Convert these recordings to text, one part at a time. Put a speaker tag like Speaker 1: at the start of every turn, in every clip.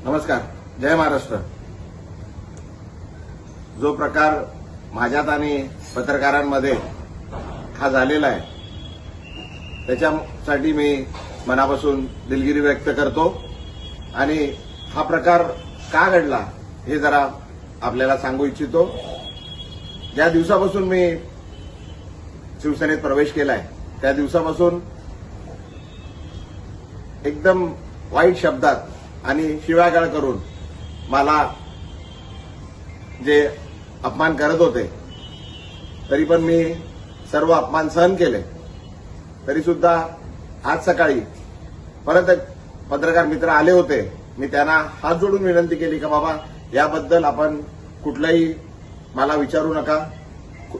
Speaker 1: नमस्कार. जय महाराष्ट्र. जो प्रकार माझ्यात आणि पत्रकारांमध्ये हा झालेला आहे त्याच्यासाठी मी मनापासून दिलगिरी व्यक्त करतो आणि हा प्रकार का घडला हे जरा आपल्याला सांगू इच्छितो. ज्या दिवसापासून मी शिवसेनेत प्रवेश केलाय त्या दिवसापासून एकदम वाईट शब्दात आणि शिव्यागाळ करून मला जे अपमान करत होते तरी पण मी सर्व अपमान सहन केले. तरी सुद्धा आज सकाळी परत एक पत्रकार मित्र आले होते. मी त्यांना हात जोडून विनंती केली की बाबा याबद्दल आपण कुठलंही मला विचारू नका.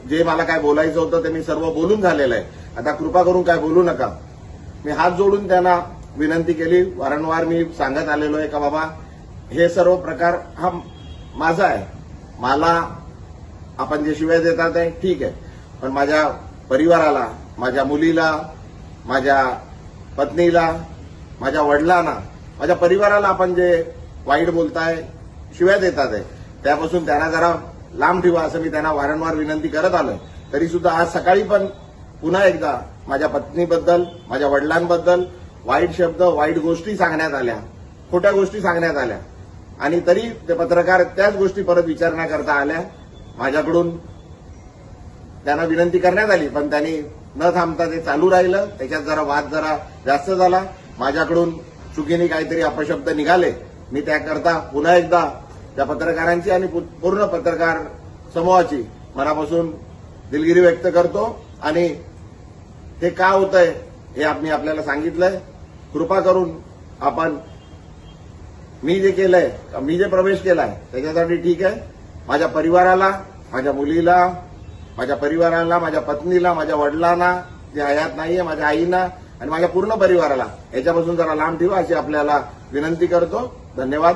Speaker 1: जे मला काय बोलायचं होतं ते मी सर्व बोलून झालेलं आहे. आता कृपा करून काय बोलू नका. मी हात जोडून त्यांना विनंती केली. वारंवार मी सांगत आलेलो आहे का बाबा हे सर्व प्रकार हा माझा आहे. मला आपण जे शिव्या देतात आहे ठीक आहे, पण माझ्या परिवाराला, माझ्या मुलीला, माझ्या पत्नीला, माझ्या वडिलांना, माझ्या परिवाराला आपण जे वाईट बोलताय, शिव्या देतात आहे त्यापासून त्यांना जरा लांब ठेवा असं मी त्यांना वारंवार विनंती करत आलोय. तरी सुद्धा आज सकाळी पण पुन्हा एकदा माझ्या पत्नीबद्दल, माझ्या वडिलांबद्दल वाईट शब्द, वाईट गोष्टी सांगण्यात आल्या, खोट्या गोष्टी सांगण्यात आल्या आणि तरी ते पत्रकार त्याच गोष्टी परत विचारण्याकरता आल्या. माझ्याकडून त्यांना विनंती करण्यात आली पण त्यांनी न थांबता ते चालू राहिलं. त्याच्यात जरा वाद जरा जास्त झाला. माझ्याकडून चुकीने काहीतरी अपशब्द निघाले. मी त्याकरता पुन्हा एकदा त्या पत्रकारांची आणि पूर्ण पत्रकार समूहाची मनापासून दिलगिरी व्यक्त करतो आणि हे का होतंय हे मी आपल्याला सांगितलंय. कृपा करून आपण मी जे केलंय, मी जे प्रवेश केलाय त्याच्यासाठी ठीक आहे. माझ्या परिवाराला, माझ्या मुलीला, माझ्या परिवाराला, माझ्या पत्नीला, माझ्या वडिलांना जे हयात नाहीये, माझ्या आईना आणि माझ्या पूर्ण परिवाराला याच्यापासून जरा लांब ठेवा अशी आपल्याला विनंती करतो. धन्यवाद.